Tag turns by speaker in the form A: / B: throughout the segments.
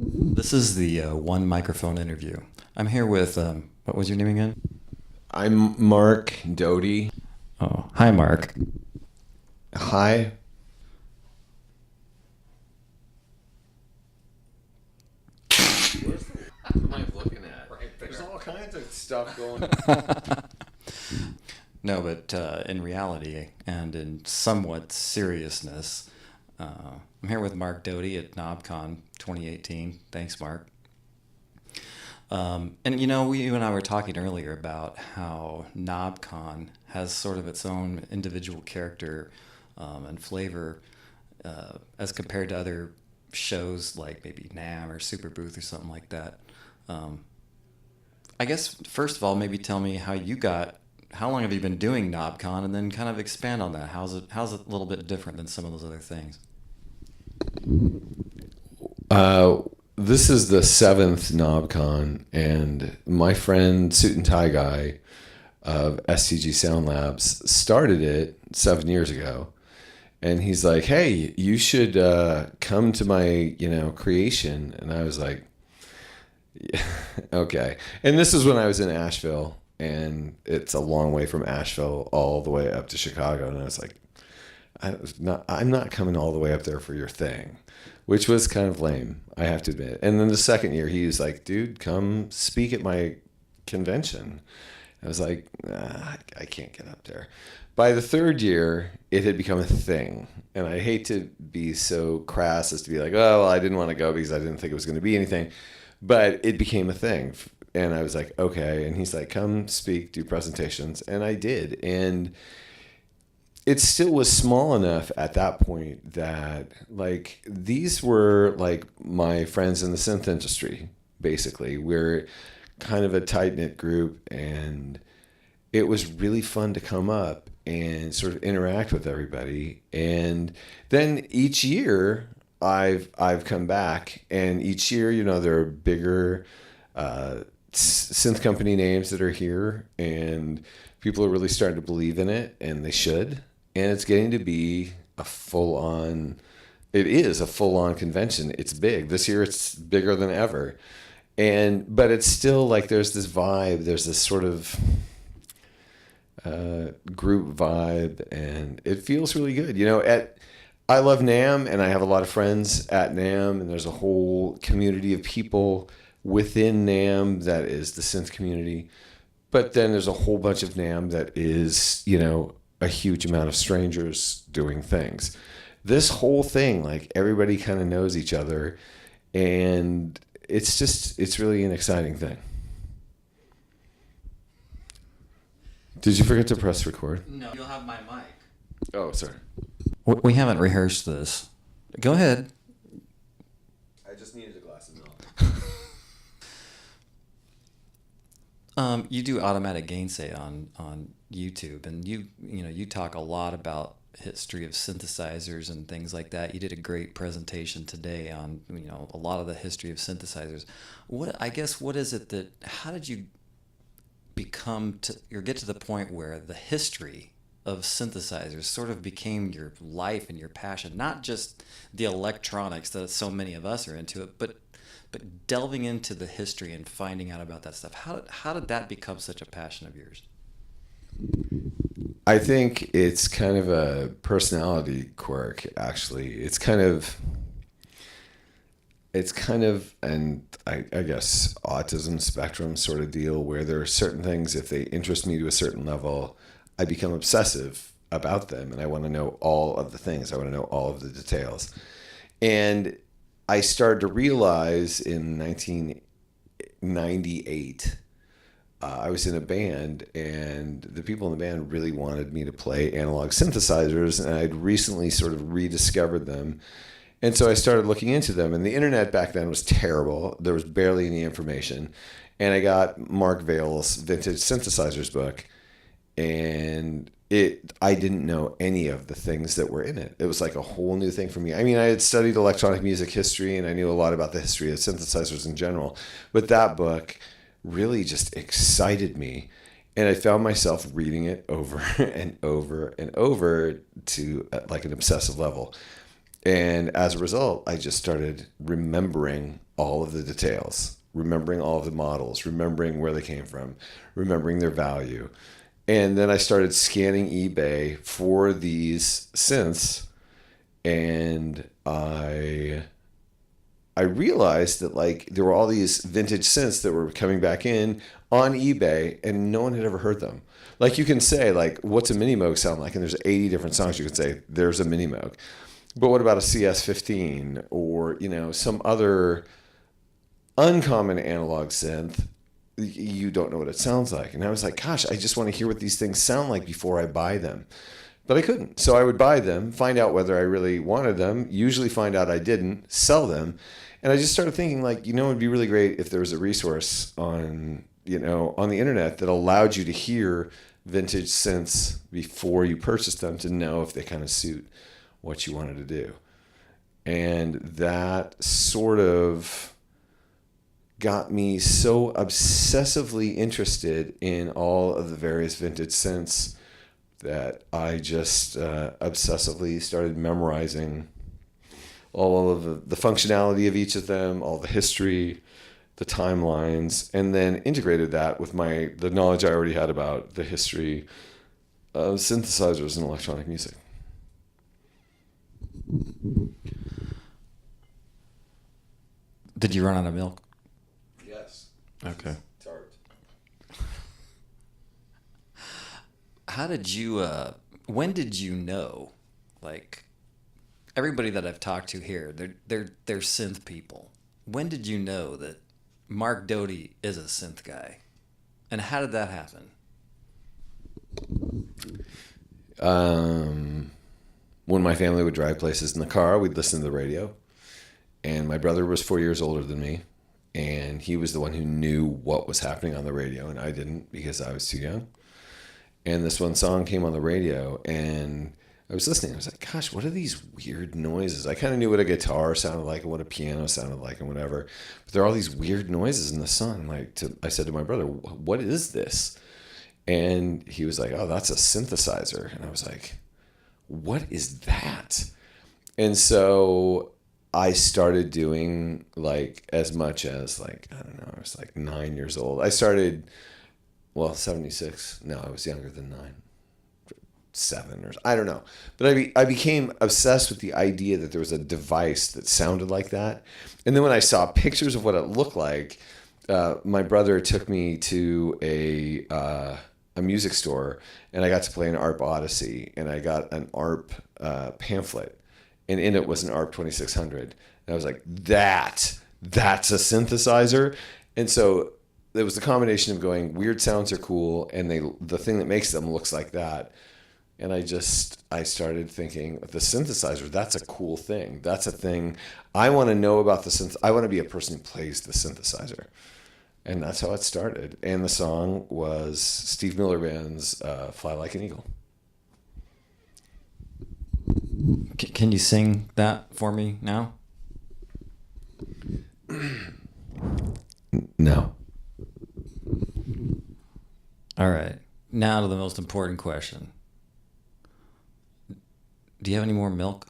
A: This is the one microphone interview. I'm here with, what was your name again?
B: I'm Marc Doty.
A: Oh, hi, Mark.
B: Hi. What am I looking at? There's all kinds of stuff going on.
A: No, but in reality and in somewhat seriousness, I'm here with Marc Doty at Knobcon 2018. Thanks, Mark. And you and I were talking earlier about how Knobcon has sort of its own individual character and flavor as compared to other shows like maybe NAMM or Super Booth or something like that. I guess first of all, maybe tell me how long have you been doing Knobcon, and then kind of expand on that. How's it a little bit different than some of those other things?
B: This is the seventh Knobcon, and my friend Suit and Tie Guy of STG Sound Labs started it 7 years ago. And he's like, "Hey, you should come to my, creation." And I was like, yeah, "Okay." And this is when I was in Asheville, and it's a long way from Asheville all the way up to Chicago. And I was like, I'm not coming all the way up there for your thing, which was kind of lame, I have to admit. And then the second year, he was like, "Dude, come speak at my convention." I was like, nah, I can't get up there. By the third year, it had become a thing. And I hate to be so crass as to be like, "Oh, well, I didn't want to go because I didn't think it was going to be anything." But it became a thing. And I was like, okay. And he's like, "Come speak, do presentations." And I did. And it still was small enough at that point that like these were like my friends in the synth industry, basically. We're kind of a tight-knit group, and it was really fun to come up and sort of interact with everybody. And then each year I've come back, and each year, there are bigger synth company names that are here, and people are really starting to believe in it, and they should. And it's getting to be it is a full-on convention. It's big. This year it's bigger than ever. But it's still like there's this vibe, there's this sort of group vibe, and it feels really good. I love NAMM, and I have a lot of friends at NAMM, and there's a whole community of people within NAMM that is the synth community. But then there's a whole bunch of NAMM that is, a huge amount of strangers doing things. This whole thing, like everybody kind of knows each other, and it's really an exciting thing. Did you forget to press record?
A: No, you'll have my mic.
B: Oh, sorry.
A: We haven't rehearsed this. Go ahead.
B: I just needed a glass of milk.
A: You do Automatic Gainsay on YouTube, and you talk a lot about history of synthesizers and things like that. You did a great presentation today on a lot of the history of synthesizers. What is it that how did you get to the point where the history of synthesizers sort of became your life and your passion, not just the electronics that so many of us are into it, but delving into the history and finding out about that stuff. How did that become such a passion of yours?
B: I think it's kind of a personality quirk, actually. It's kind of an, I guess, autism spectrum sort of deal, where there are certain things, if they interest me to a certain level, I become obsessive about them, and I want to know all of the things. I want to know all of the details. And I started to realize in 1998, I was in a band, and the people in the band really wanted me to play analog synthesizers, and I'd recently sort of rediscovered them. And so I started looking into them, and the internet back then was terrible. There was barely any information. And I got Mark Vale's Vintage Synthesizers book, and I didn't know any of the things that were in it. It was like a whole new thing for me. I mean, I had studied electronic music history, and I knew a lot about the history of synthesizers in general. But that book really just excited me. And I found myself reading it over and over and over to like an obsessive level. And as a result, I just started remembering all of the details, remembering all of the models, remembering where they came from, remembering their value. And then I started scanning eBay for these synths, and I realized that like there were all these vintage synths that were coming back in on eBay, and no one had ever heard them. Like you can say like, what's a Mini Moog sound like? And there's 80 different songs you can say, there's a Mini Moog. But what about a CS15 or, you know, some other uncommon analog synth? You don't know what it sounds like. And I was like, gosh, I just want to hear what these things sound like before I buy them. But I couldn't. So I would buy them, find out whether I really wanted them, usually find out I didn't, sell them. And I just started thinking like, you know, it'd be really great if there was a resource on, you know, on the internet that allowed you to hear vintage synths before you purchased them to know if they kind of suit what you wanted to do. And that sort of got me so obsessively interested in all of the various vintage synths that I just obsessively started memorizing all of the functionality of each of them, all the history, the timelines, and then integrated that with the knowledge I already had about the history of synthesizers and electronic music.
A: Did you run out of milk?
B: Yes.
A: Okay.
B: Tart.
A: How did you, when did you know, like, everybody that I've talked to here, they're synth people. When did you know that Marc Doty is a synth guy? And how did that happen?
B: When my family would drive places in the car, we'd listen to the radio. And my brother was 4 years older than me. And he was the one who knew what was happening on the radio. And I didn't because I was too young. And this one song came on the radio. And I was listening. I was like, gosh, what are these weird noises? I kind of knew what a guitar sounded like and what a piano sounded like and whatever. But there are all these weird noises in the song. I said to my brother, what is this? And he was like, oh, that's a synthesizer. And I was like, what is that? And so I started doing like as much as like, I don't know, I was like 9 years old. I started, 76. No, I was younger than 9. 7 or I don't know. But I became obsessed with the idea that there was a device that sounded like that. And then when I saw pictures of what it looked like, my brother took me to a music store, and I got to play an ARP Odyssey, and I got an ARP pamphlet, and in it was an ARP 2600. And I was like, that's a synthesizer. And so there was the combination of going, weird sounds are cool, and the thing that makes them looks like that. And I started thinking, the synthesizer, that's a cool thing. That's a thing. I want to know about the synth. I want to be a person who plays the synthesizer. And that's how it started. And the song was Steve Miller Band's Fly Like an Eagle.
A: Can you sing that for me now?
B: No.
A: All right. Now to the most important question. Do you have any more milk?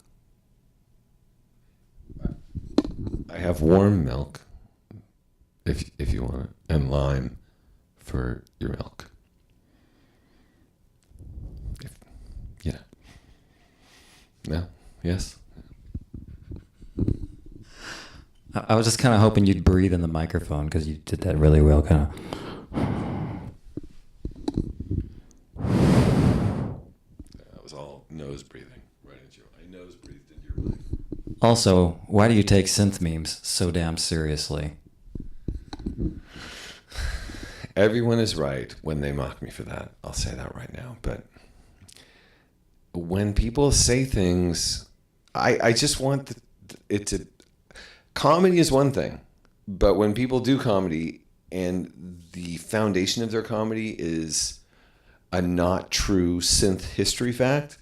B: I have warm milk, if you want it, and lime for your milk. No? Yes?
A: I was just kind of hoping you'd breathe in the microphone because you did that really well, kind of.
B: That was all nose breathing. I nose breathed into your mic.
A: Also, why do you take synth memes so damn seriously?
B: Everyone is right when they mock me for that. I'll say that right now. But when people say things, I just want it to... Comedy is one thing, but when people do comedy and the foundation of their comedy is a not true synth history fact,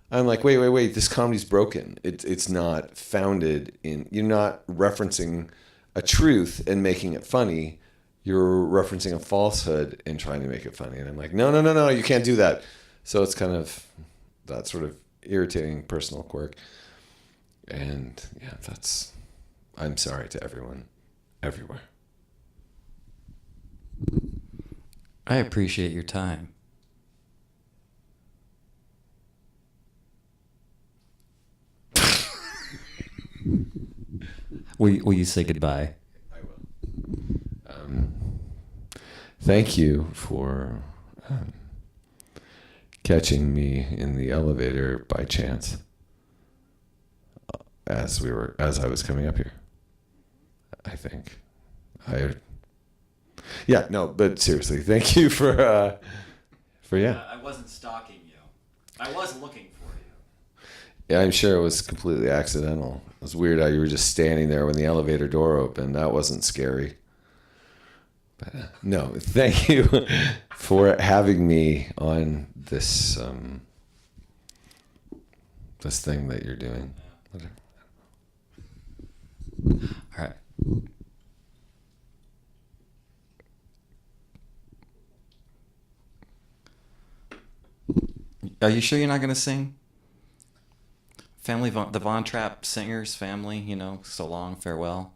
B: I'm like, wait, this comedy's broken. It's not founded in... You're not referencing a truth and making it funny. You're referencing a falsehood and trying to make it funny. And I'm like, no, you can't do that. So it's kind of that sort of irritating personal quirk. And yeah, I'm sorry to everyone everywhere.
A: I appreciate your time. Will you say goodbye?
B: I will. Thank you for catching me in the elevator by chance as I was coming up here. I think. Yeah, no, but seriously, thank you for yeah.
A: I wasn't stalking you. I was looking for you.
B: Yeah, I'm sure it was completely accidental. It was weird how you were just standing there when the elevator door opened. That wasn't scary. But no, thank you for having me on this this thing that you're doing.
A: All right. Are you sure you're not going to sing? The Von Trapp singers, family, so long, farewell.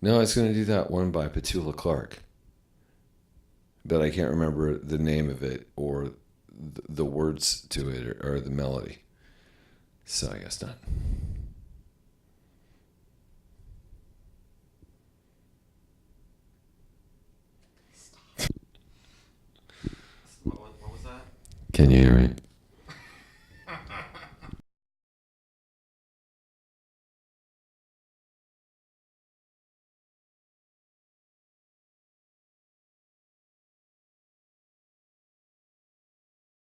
B: No, I was going to do that one by Petula Clark, but I can't remember the name of it or the words to it or the melody. So I guess not.
A: What was that?
B: Can you hear me?